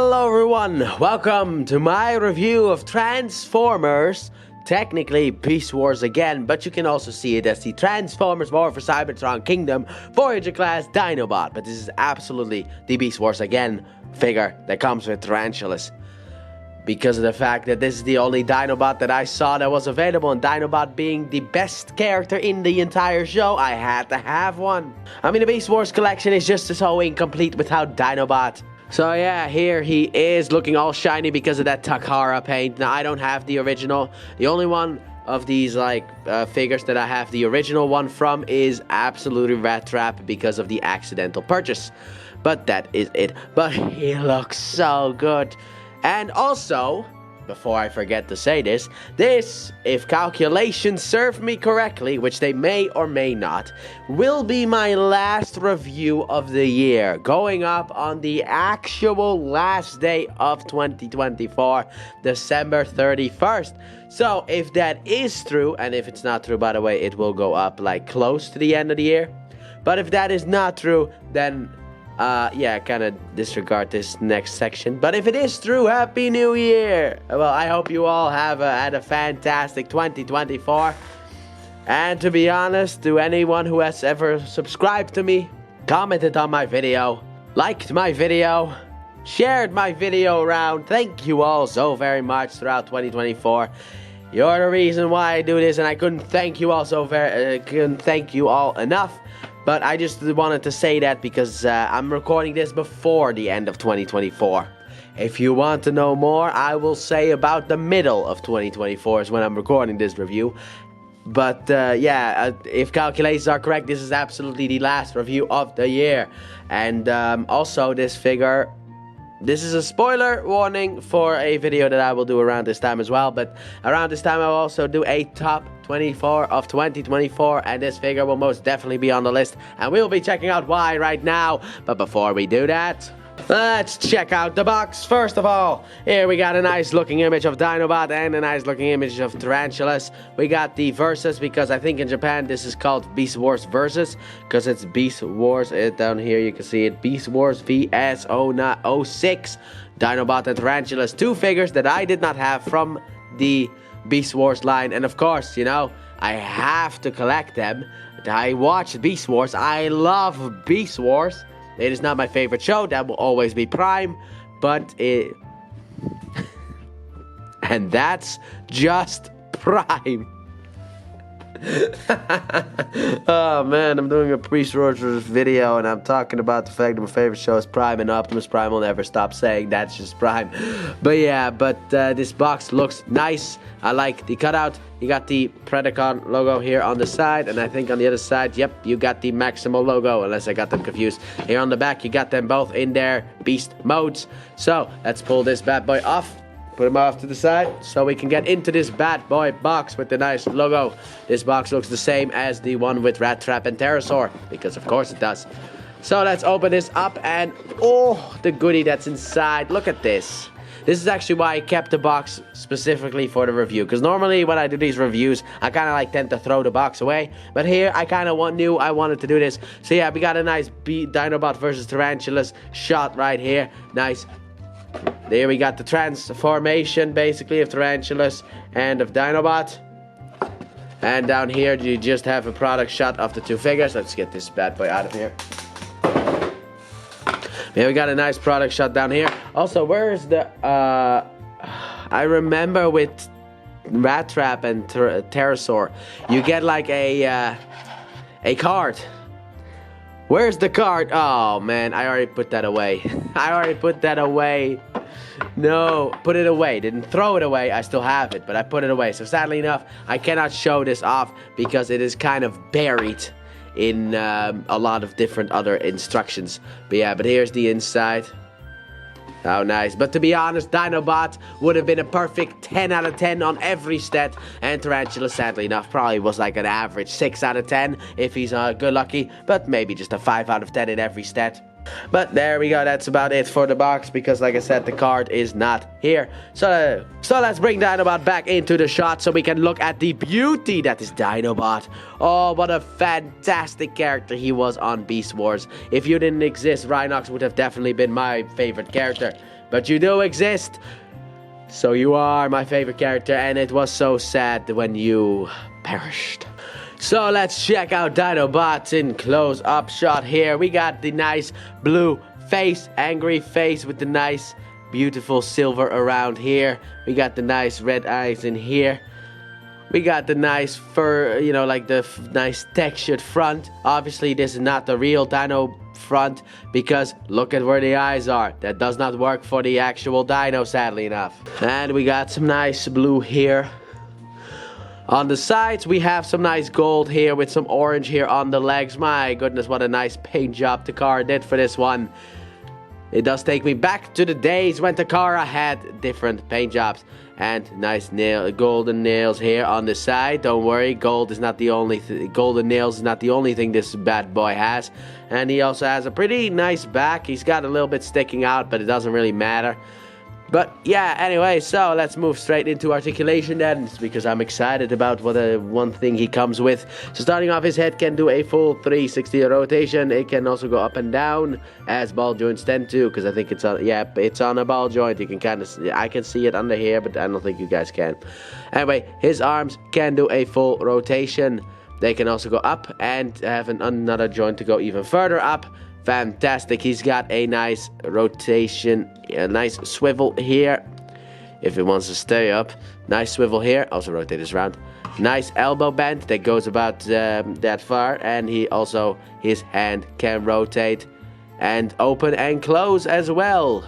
Hello everyone, welcome to my review of Transformers. Technically Beast Wars again, but you can also see it as the Transformers War for Cybertron Kingdom Voyager class Dinobot. But this is absolutely the Beast Wars again figure that comes with Tarantulas. Because of the fact that this is the only Dinobot that I saw that was available, and Dinobot being the best character in the entire show, I had to have one. I mean, the Beast Wars collection is just so incomplete without Dinobot. So yeah, here he is looking all shiny because of that Takara paint. Now, I don't have the original. The only one of these figures that I have the original one from is absolutely Rat Trap because of the accidental purchase. But that is it. But he looks so good. And also, before I forget to say this, if calculations serve me correctly, which they may or may not, will be my last review of the year, going up on the actual last day of 2024, December 31st. So, if that is true, and if it's not true, by the way, it will go up like close to the end of the year. But if that is not true, then yeah, kind of disregard this next section. But if it is true, Happy New Year! Well, I hope you all have had a fantastic 2024. And to be honest, to anyone who has ever subscribed to me, commented on my video, liked my video, shared my video around, thank you all so very much throughout 2024. You're the reason why I do this, and I couldn't thank you all couldn't thank you all enough. But I just wanted to say that because I'm recording this before the end of 2024. If you want to know more, I will say about the middle of 2024 is when I'm recording this review. But yeah, if calculations are correct, this is absolutely the last review of the year. And also this figure, this is a spoiler warning for a video that I will do around this time as well. But around this time I will also do a top 24 of 2024, and this figure will most definitely be on the list, and we'll be checking out why right now. But before we do that, let's check out the box. First of all, here we got a nice looking image of Dinobot and a nice looking image of Tarantulas. We got the Versus, because I think in Japan this is called Beast Wars Versus, because it's Beast Wars. Down here you can see it, Beast Wars VS06 Dinobot and Tarantulas, two figures that I did not have from the Beast Wars line. And of course, you know, I have to collect them. I watched Beast Wars. I love Beast Wars. It is not my favorite show. That will always be Prime. But it... and that's just Prime. Oh man, I'm doing a Beast Wars video and I'm talking about the fact that my favorite show is Prime, and Optimus Prime will never stop saying that's just Prime. But yeah, this box looks nice. I like the cutout. You got the Predacon logo here on the side, and I think on the other side, yep, you got the Maximo logo, unless I got them confused. Here on the back, you got them both in their beast modes. So let's pull this bad boy off. Put them off to the side so we can get into this bad boy box with the nice logo. This box looks the same as the one with Rat Trap and Pterosaur, because of course it does. So let's open this up, and oh, the goodie that's inside. Look at this. This is actually why I kept the box specifically for the review, because normally when I do these reviews, I kind of tend to throw the box away. But here, I kind of knew I wanted to do this. So yeah, we got a nice Dinobot versus Tarantulas shot right here. Nice. There we got the transformation, basically, of Tarantulas and of Dinobot. And down here, you just have a product shot of the two figures. Let's get this bad boy out of here. Yeah, we got a nice product shot down here. Also, where's the... I remember with Rat Trap and Pterosaur, you get like a card. Where's the card? Oh man, I already put that away. I already put that away. No, put it away. Didn't throw it away. I still have it, but I put it away. So sadly enough, I cannot show this off because it is kind of buried in a lot of different other instructions. But yeah, but here's the inside. How nice. But to be honest, Dinobot would have been a perfect 10 out of 10 on every stat. And Tarantula, sadly enough, probably was like an average 6 out of 10 if he's good lucky. But maybe just a 5 out of 10 in every stat. But there we go, that's about it for the box, because like I said, the card is not here. So let's bring Dinobot back into the shot so we can look at the beauty that is Dinobot. Oh, what a fantastic character he was on Beast Wars. If you didn't exist, Rhinox would have definitely been my favorite character. but you do exist. So you are my favorite character, and it was so sad when you perished. So let's check out Dinobot in close-up shot here. We got the nice blue face, angry face with the nice beautiful silver around here. We got the nice red eyes in here. We got the nice fur, you know, like the nice textured front. Obviously, this is not the real Dino front because look at where the eyes are. That does not work for the actual Dino, sadly enough. And we got some nice blue here. On the sides, we have some nice gold here with some orange here on the legs. My goodness, what a nice paint job Takara did for this one. It does take me back to the days when Takara had different paint jobs. And nice golden nails here on the side. Don't worry, gold is not the only golden nails is not the only thing this bad boy has. And he also has a pretty nice back. He's got a little bit sticking out, but it doesn't really matter. But yeah, anyway, so let's move straight into articulation then, because I'm excited about what one thing he comes with. So starting off, his head can do a full 360 rotation. It can also go up and down, as ball joints tend to, because I think it's on, yeah, it's on a ball joint. You can kind of, I can see it under here, but I don't think you guys can. Anyway, his arms can do a full rotation. They can also go up and have another joint to go even further up. Fantastic. He's got a nice rotation, a nice swivel here if it wants to stay up. Nice swivel here. Also rotate this around. Nice elbow bend that goes about that far, and he also, his hand can rotate and open and close as well.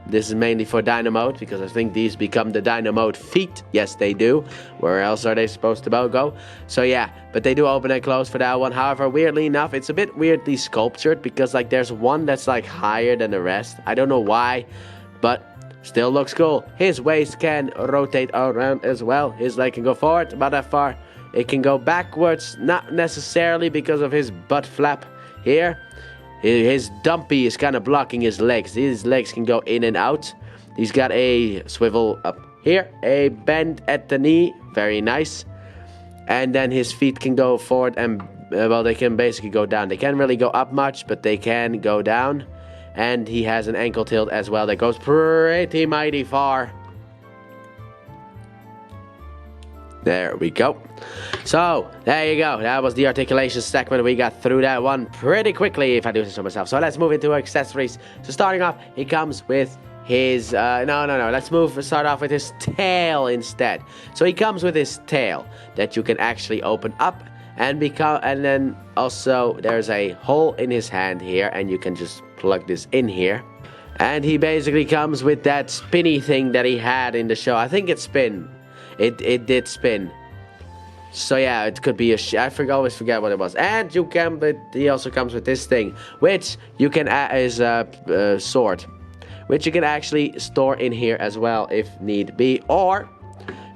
This is mainly for Dino Mode, because I think these become the Dino Mode feet. Yes, they do. Where else are they supposed to go? So yeah, but they do open and close for that one. However, weirdly enough, it's a bit weirdly sculptured, because like there's one that's like higher than the rest. I don't know why, but still looks cool. His waist can rotate around as well. His leg can go forward about that far. It can go backwards, not necessarily because of his butt flap here. His dumpy is kind of blocking his legs. His legs can go in and out. He's got a swivel up here, a bend at the knee, very nice. And then his feet can go forward and, well, they can basically go down. They can't really go up much, but they can go down. And he has an ankle tilt as well that goes pretty mighty far. There we go. So, there you go. That was the articulation segment. We got through that one pretty quickly, if I do say so myself. So, let's move into accessories. So, starting off, he comes with his... No. Let's start off with his tail instead. So, he comes with his tail that you can actually open up and then also there's a hole in his hand here, and you can just plug this in here. And he basically comes with that spinny thing that he had in the show. I think it's spin. It did spin. So yeah, it could be always forget what it was. And you can, but he also comes with this thing, which you can add as a sword, which you can actually store in here as well if need be. Or,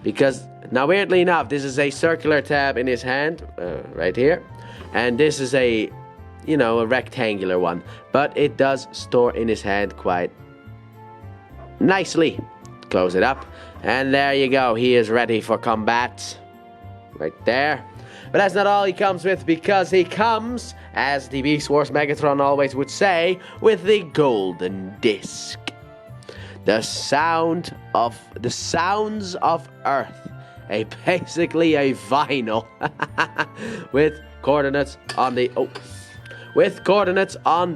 because now weirdly enough, this is a circular tab in his hand, right here. And this is a, you know, a rectangular one. But it does store in his hand quite nicely. Close it up. And there you go. He is ready for combat. Right there. But that's not all he comes with, because he comes, as the Beast Wars Megatron always would say, with the golden disc. The sounds of Earth. Basically a vinyl with coordinates on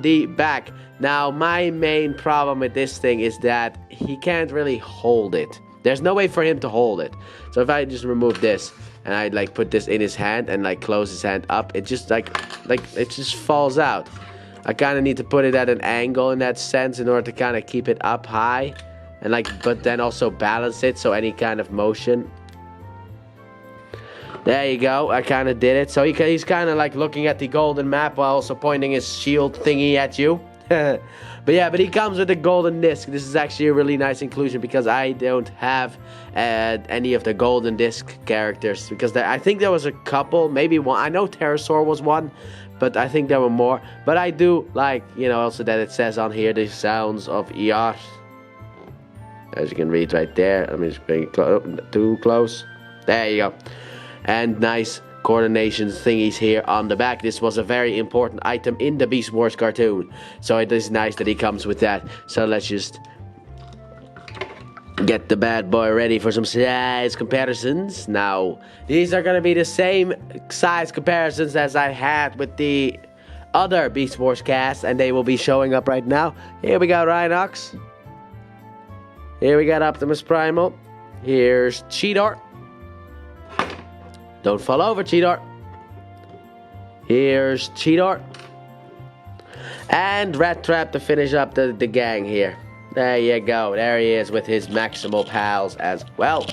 the back. Now, my main problem with this thing is that he can't really hold it. There's no way for him to hold it. So if I just remove this and I like put this in his hand and like close his hand up, it just like it just falls out. I kind of need to put it at an angle in that sense in order to kind of keep it up high and but then also balance it, so any kind of motion. There you go. I kind of did it. So he's kind of like looking at the golden map while also pointing his shield thingy at you. But he comes with a golden disc. This is actually a really nice inclusion, because I don't have any of the golden disc characters, because I think there was a couple, maybe one. I know Pterosaur was one, but I think there were more. But I do like, you know, also that it says on here the sounds of Earth, as you can read right there. Let me just bring it too close. There you go. And nice coordination thingies here on the back. This was a very important item in the Beast Wars cartoon, so it is nice that he comes with that. So let's just Get the bad boy ready for some size comparisons. Now, these are gonna be the same size comparisons as I had with the other Beast Wars cast, and they will be showing up right now. Here we got Rhinox. Here we got Optimus Primal. Here's Cheetor. Don't fall over, Cheetor. Here's Cheetor. And Rat Trap to finish up the gang here. There you go. There he is with his Maximal pals as well.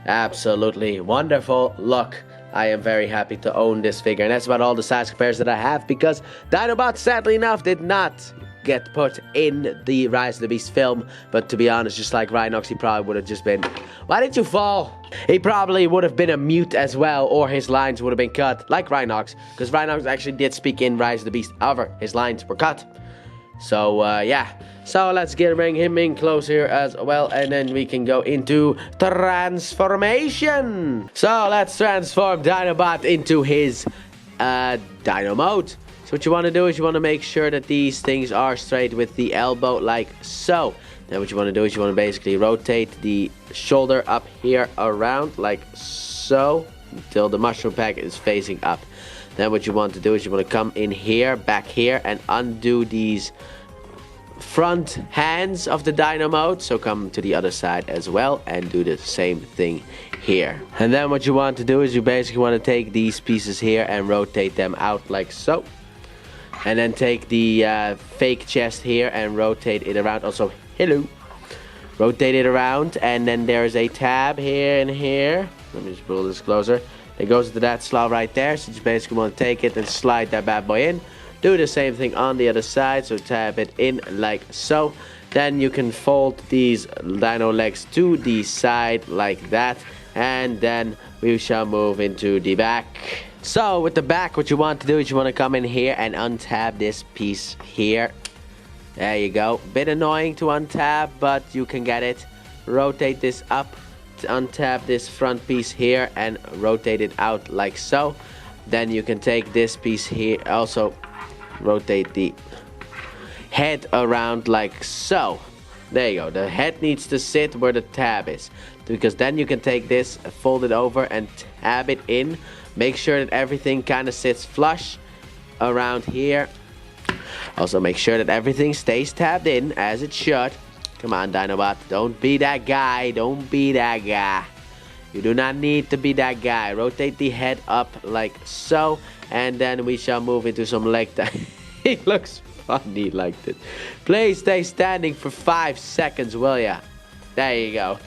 Absolutely wonderful look. I am very happy to own this figure. And that's about all the size comparisons that I have, because Dinobot, sadly enough, did not get put in the Rise of the Beast film. But to be honest, just like Rhinox, he probably would have just been... Why did you fall? He probably would have been a mute as well, or his lines would have been cut, like Rhinox. Because Rhinox actually did speak in Rise of the Beast. However, his lines were cut. So, yeah. So, let's bring him in close here as well. And then we can go into transformation. So, let's transform Dinobot into his Dino mode. So what you want to do is you want to make sure that these things are straight with the elbow, like so. Then what you want to do is you want to basically rotate the shoulder up here around, like so, until the mushroom pack is facing up. Then what you want to do is you want to come in here, back here, and undo these front hands of the Dino mode. So come to the other side as well and do the same thing here. And then what you want to do is you basically want to take these pieces here and rotate them out like so. And then take the fake chest here and rotate it around. Also, hello. Rotate it around, and then there's a tab here and here. Let me just pull this closer. It goes into that slot right there. So you basically want to take it and slide that bad boy in. Do the same thing on the other side. So tab it in like so. Then you can fold these dino legs to the side like that. And then we shall move into the back. So with the back, what you want to do is you want to come in here and untab this piece here. There you go. Bit annoying to untab, but you can get it. Rotate this up to untab this front piece here and rotate it out like so. Then you can take this piece here, also rotate the head around like so. There you go. The head needs to sit where the tab is, because then you can take this, fold it over and tab it in. Make sure that everything kind of sits flush around here. Also make sure that everything stays tabbed in as it should. Come on, Dinobot. Don't be that guy. Don't be that guy. You do not need to be that guy. Rotate the head up like so. And then we shall move into some leg time. He looks funny like this. Please stay standing for 5 seconds, will ya? There you go.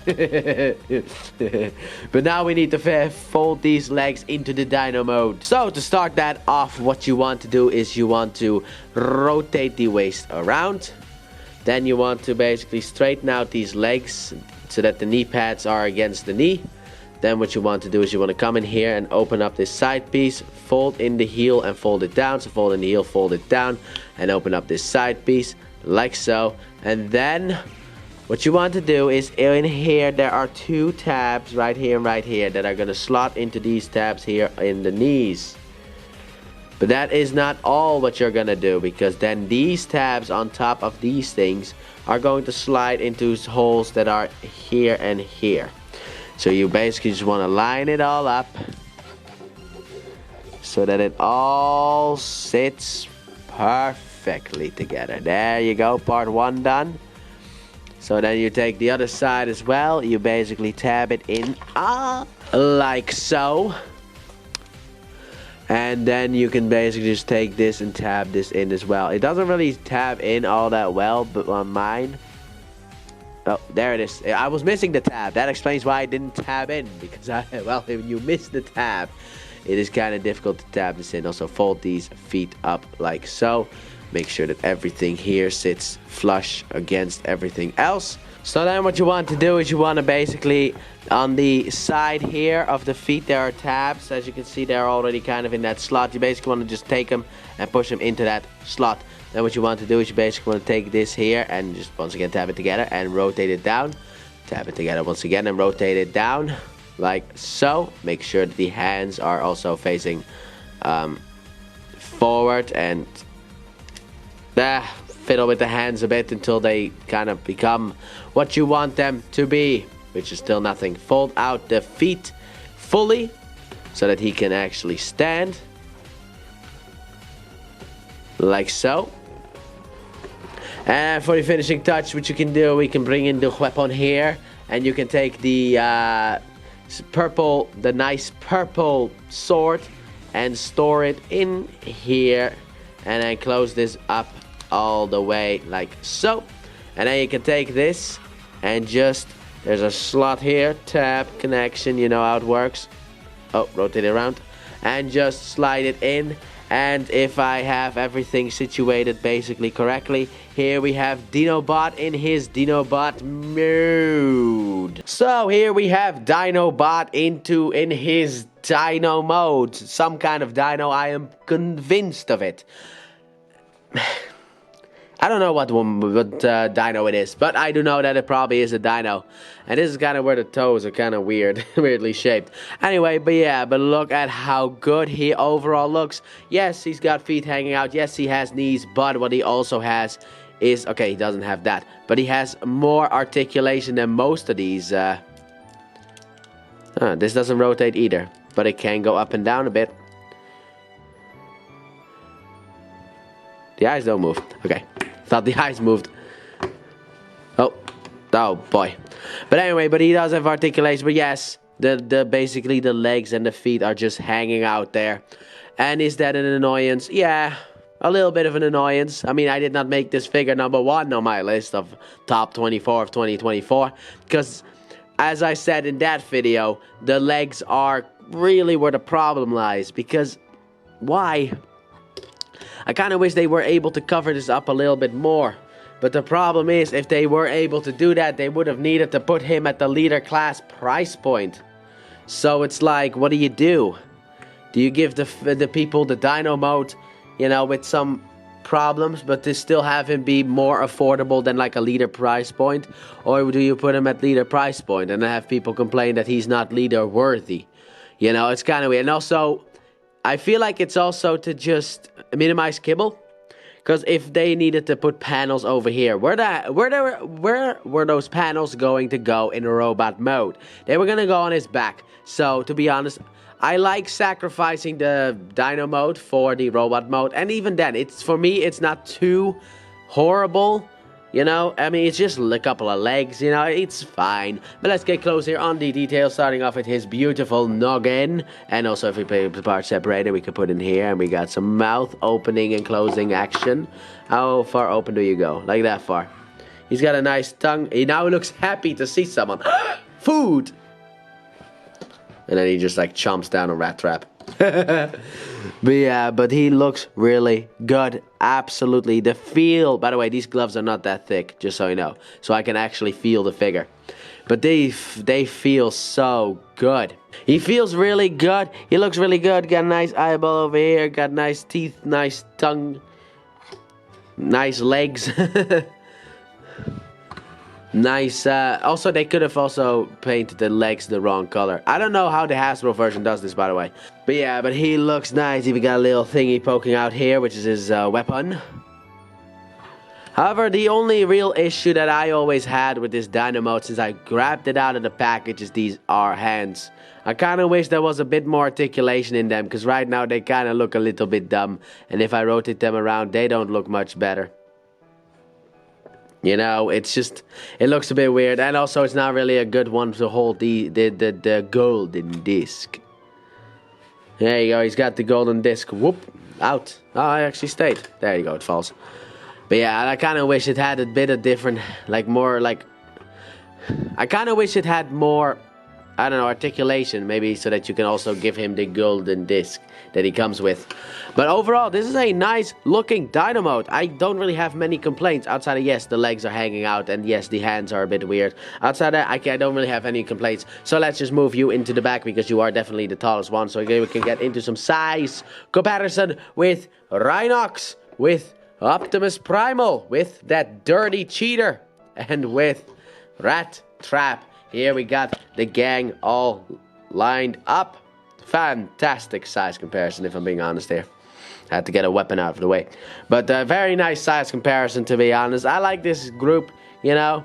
But now we need to fold these legs into the Dino mode. So to start that off, what you want to do is you want to rotate the waist around. Then you want to basically straighten out these legs so that the knee pads are against the knee. Then what you want to do is you want to come in here and open up this side piece, fold in the heel and fold it down. So fold in the heel, fold it down, and open up this side piece like so. And then what you want to do is in here there are 2 tabs right here and right here that are going to slot into these tabs here in the knees. But that is not all what you're going to do, because then these tabs on top of these things are going to slide into holes that are here and here. So you basically just want to line it all up so that it all sits perfectly together. There you go, part 1 done. So then you take the other side as well. You basically tab it in like so. And then you can basically just take this and tab this in as well. It doesn't really tab in all that well, but on mine... Oh, there it is. I was missing the tab. That explains why I didn't tab in. Because, well, if you miss the tab, it is kind of difficult to tab this in. Also, fold these feet up like so. Make sure that everything here sits flush against everything else. So then what you want to do is you want to basically, on the side here of the feet, there are tabs. As you can see, they're already kind of in that slot. You basically want to just take them and push them into that slot. Then what you want to do is you basically want to take this here and just once again tab it together and rotate it down. Tab it together once again and rotate it down like so. Make sure that the hands are also facing forward and fiddle with the hands a bit until they kind of become what you want them to be, which is still nothing. Fold out the feet fully so that he can actually stand. Like so. And for the finishing touch, what you can do, we can bring in the weapon here. And you can take the nice purple sword and store it in here. And then close this up all the way like so. And then you can take this and just, there's a slot here, tab, connection, you know how it works. Oh, rotate it around. And just slide it in. And if I have everything situated basically correctly, here we have Dinobot in his Dinobot mode. So here we have Dinobot in his Dino mode. Some kind of dino, I am convinced of it. I don't know what dino it is, but I do know that it probably is a dino. And this is kind of where the toes are kind of weird, weirdly shaped. Anyway, but look at how good he overall looks. Yes, he's got feet hanging out. Yes, he has knees, but what he also has is, okay, he doesn't have that, but he has more articulation than most of these. This doesn't rotate either, but it can go up and down a bit. The eyes don't move. Okay. Thought the eyes moved. Oh boy. But anyway, but he does have articulation. But yes, basically the legs and the feet are just hanging out there. And is that an annoyance? Yeah, a little bit of an annoyance. I mean, I did not make this figure #1 on my list of top 24 of 2024 because, as I said in that video, the legs are really where the problem lies. Because why? I kind of wish they were able to cover this up a little bit more. But the problem is, if they were able to do that, they would have needed to put him at the leader class price point. So it's like, what do you do? Do you give the people the dino mode, you know, with some problems, but to still have him be more affordable than like a leader price point? Or do you put him at leader price point and have people complain that he's not leader worthy? You know, it's kind of weird. And also, I feel like it's also to just minimize kibble. Because if they needed to put panels over here, where were those panels going to go in robot mode? They were going to go on his back. So, to be honest, I like sacrificing the dino mode for the robot mode. And even then, for me, it's not too horrible. You know, I mean, it's just a couple of legs, you know, it's fine. But let's get close here on the details, starting off with his beautiful noggin. And also, if we play the part separator, we can put in here. And we got some mouth opening and closing action. How far open do you go? Like that far. He's got a nice tongue. He now looks happy to see someone. Food! And then he just like chomps down a rat trap. But yeah, but he looks really good. Absolutely. The feel, by the way, these gloves are not that thick, just so you know, so I can actually feel the figure. But they feel so good. He feels really good. He looks really good. Got a nice eyeball over here. Got nice teeth, nice tongue, nice legs. Nice. Also, they could have also painted the legs the wrong color. I don't know how the Hasbro version does this, by the way. But yeah, but he looks nice. He got a little thingy poking out here, which is his weapon. However, the only real issue that I always had with this Dinobot since I grabbed it out of the package is these are hands. I kind of wish there was a bit more articulation in them, because right now they kind of look a little bit dumb. And if I rotate them around, they don't look much better. You know, it's just, it looks a bit weird. And also, it's not really a good one to hold the golden disc. There you go, he's got the golden disc. Whoop, out. Oh, I actually stayed. There you go, it falls. But yeah, I kind of wish it had a bit of different, like more like, I kind of wish it had more, I don't know, articulation, maybe, so that you can also give him the golden disc that he comes with. But overall, this is a nice looking Dinobot. I don't really have many complaints outside of, yes, the legs are hanging out, and yes, the hands are a bit weird. Outside of that, I don't really have any complaints. So let's just move you into the back, because you are definitely the tallest one. So we can get into some size comparison with Rhinox, with Optimus Primal, with that dirty cheater, and with Rat Trap. Here we got the gang all lined up. Fantastic size comparison, if I'm being honest here. I had to get a weapon out of the way. But very nice size comparison, to be honest. I like this group, you know.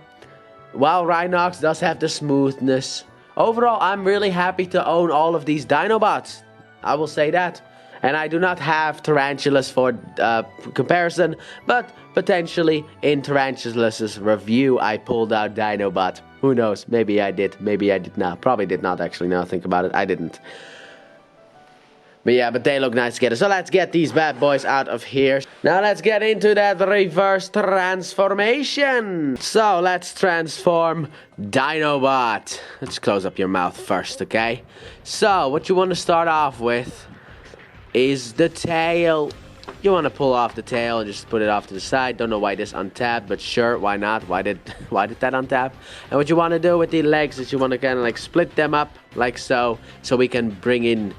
While Rhinox does have the smoothness. Overall, I'm really happy to own all of these Dinobots. I will say that. And I do not have Tarantulas for comparison, but potentially in Tarantulas' review I pulled out Dinobot. Who knows? Maybe I did, maybe I did not. Probably did not actually, now I think about it. I didn't. But yeah, but they look nice together. So let's get these bad boys out of here. Now let's get into that reverse transformation. So let's transform Dinobot. Let's close up your mouth first, okay? So what you want to start off with is the tail. You want to pull off the tail and just put it off to the side. Don't know why this untapped, but sure, why not? Why did that untap? And what you want to do with the legs is you want to kind of like split them up like so we can bring in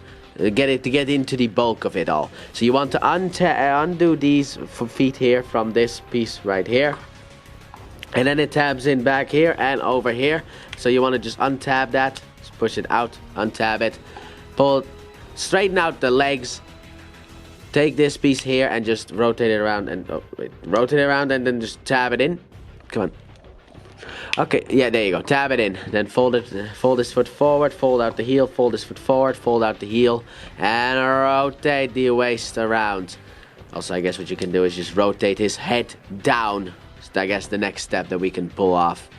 get into the bulk of it all. So you want to undo these feet here from this piece right here, and then it tabs in back here and over here. So you want to just untab that, just push it out, untab it, pull, straighten out the legs. Take this piece here and just rotate it around and rotate it around and then just tab it in. Come on. Okay, yeah, there you go. Tab it in. Then fold this foot forward, fold out the heel, fold this foot forward, fold out the heel, and rotate the waist around. Also, I guess what you can do is just rotate his head down. So I guess the next step that we can pull off.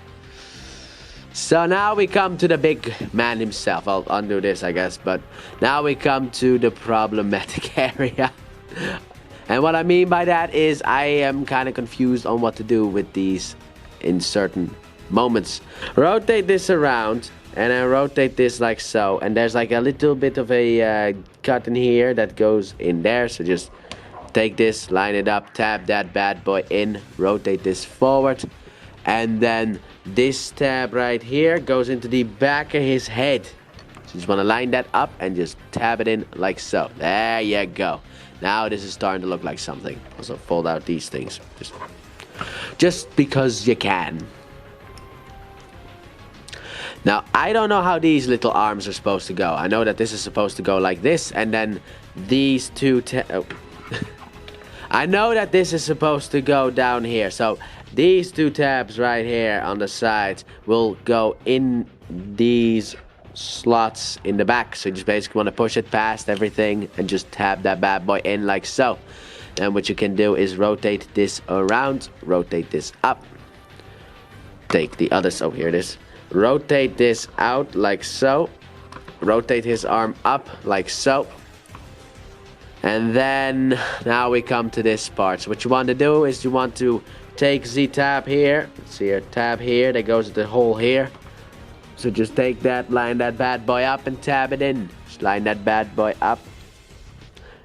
So now we come to the big man himself. I'll undo this, I guess, but now we come to the problematic area. And what I mean by that is I am kind of confused on what to do with these in certain moments. Rotate this around and then rotate this like so, and there's like a little bit of a cut in here that goes in there, so just take this, line it up, tab that bad boy in, rotate this forward, and then this tab right here goes into the back of his head. So you just want to line that up and just tab it in like so. There you go. Now this is starting to look like something. Also fold out these things. Just because you can. Now, I don't know how these little arms are supposed to go. I know that this is supposed to go like this, and then these two... I know that this is supposed to go down here. So these two tabs right here on the sides will go in these slots in the back. So you just basically want to push it past everything and just tab that bad boy in like so. And what you can do is rotate this around, rotate this up, take the other, so here it is, rotate this out like so, rotate his arm up like so. And then now we come to this part. So what you want to do is you want to take the tab here. Let's see here, tab here that goes to the hole here. So just take that, line that bad boy up and tab it in. Just line that bad boy up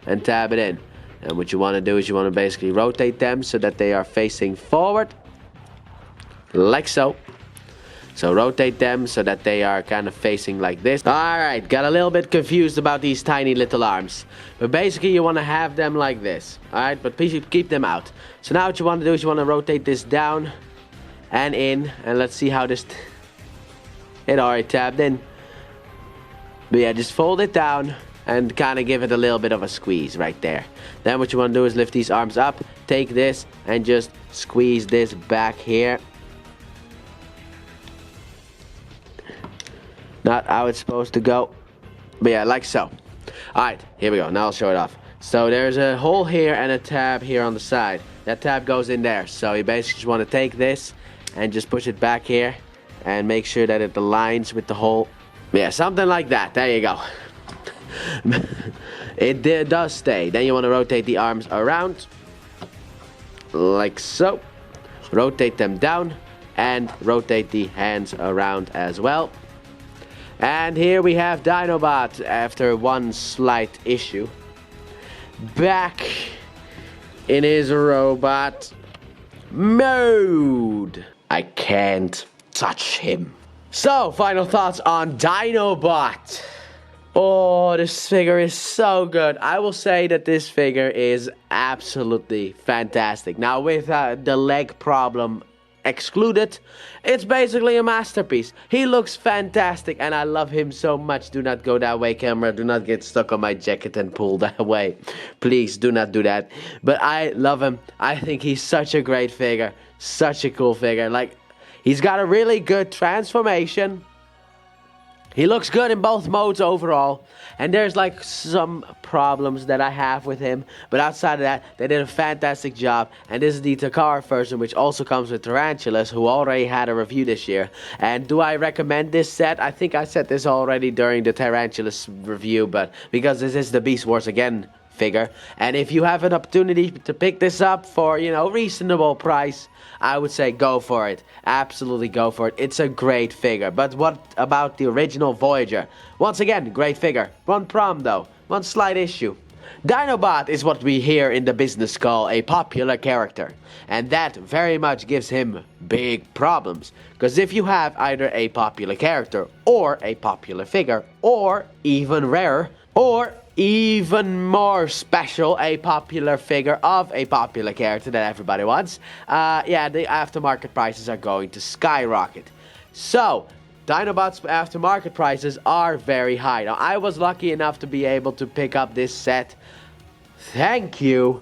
and tab it in. And what you want to do is you want to basically rotate them so that they are facing forward. Like so. So rotate them so that they are kind of facing like this. Alright, got a little bit confused about these tiny little arms. But basically you want to have them like this. Alright, but please keep them out. So now what you want to do is you want to rotate this down and in. And let's see how this... It already tabbed in. But yeah, just fold it down and kind of give it a little bit of a squeeze right there. Then what you want to do is lift these arms up. Take this and just squeeze this back here. Not how it's supposed to go. But yeah, like so. Alright, here we go. Now I'll show it off. So there's a hole here and a tab here on the side. That tab goes in there. So you basically just want to take this and just push it back here. And make sure that it aligns with the hole. Yeah, something like that. There you go. It does stay. Then you want to rotate the arms around. Like so. Rotate them down. And rotate the hands around as well. And here we have Dinobot after one slight issue. Back in his robot mode. I can't touch him. So, final thoughts on Dinobot. Oh, this figure is so good. I will say that this figure is absolutely fantastic. Now, with the leg problem excluded. It's basically a masterpiece. He looks fantastic and I love him so much. Do not go that way, camera. Do not get stuck on my jacket and pull that way. Please do not do that. But I love him. I think he's such a great figure. Such a cool figure. Like, he's got a really good transformation. He looks good in both modes overall. And there's like some problems that I have with him. But outside of that, they did a fantastic job. And this is the Takara version, which also comes with Tarantulas, who already had a review this year. And do I recommend this set? I think I said this already during the Tarantulas review. But because this is the Beast Wars Again figure. And if you have an opportunity to pick this up for, you know, reasonable price, I would say go for it. Absolutely go for it. It's a great figure. But what about the original Voyager? Once again, great figure. One problem though. One slight issue. Dinobot is what we here in the business call a popular character. And that very much gives him big problems. Because if you have either a popular character or a popular figure, or even rarer, or even more special, a popular figure of a popular character that everybody wants, yeah, the aftermarket prices are going to skyrocket. So, Dinobot's aftermarket prices are very high. Now, I was lucky enough to be able to pick up this set. Thank you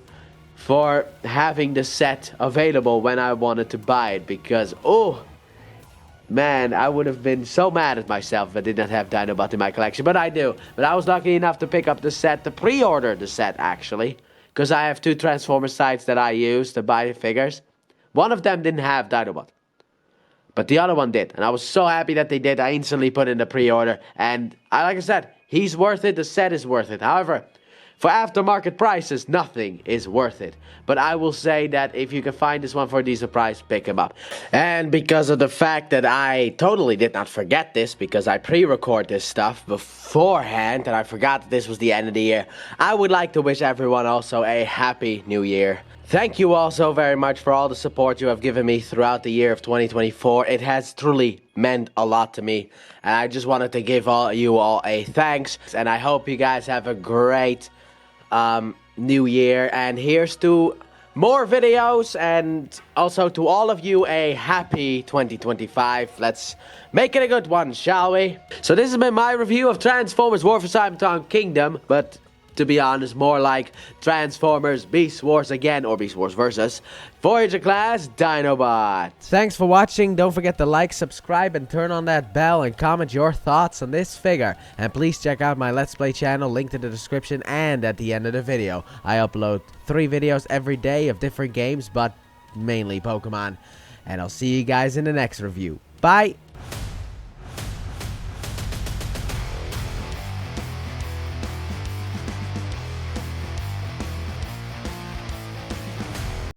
for having the set available when I wanted to buy it, because, oh, man, I would have been so mad at myself if I did not have Dinobot in my collection. But I do. But I was lucky enough to pick up the set, to pre-order the set, actually. Because I have 2 Transformer sites that I use to buy figures. One of them didn't have Dinobot. But the other one did. And I was so happy that they did. I instantly put in the pre-order. And like I said, he's worth it. The set is worth it. However, for aftermarket prices, nothing is worth it. But I will say that if you can find this one for a decent price, pick him up. And because of the fact that I totally did not forget this, because I pre-record this stuff beforehand, and I forgot that this was the end of the year, I would like to wish everyone also a happy new year. Thank you all so very much for all the support you have given me throughout the year of 2024. It has truly meant a lot to me. And I just wanted to give you all a thanks. And I hope you guys have a great new year, and here's to more videos, and also to all of you a happy 2025. Let's make it a good one, shall we? So this has been my review of Transformers War for Cybertron Kingdom, but to be honest, more like Transformers Beast Wars Again, or Beast Wars versus Voyager class Dinobot. Thanks for watching. Don't forget to like, subscribe, and turn on that bell, and comment your thoughts on this figure. And please check out my Let's Play channel, linked in the description and at the end of the video. I upload 3 videos every day of different games, but mainly Pokemon. And I'll see you guys in the next review. Bye!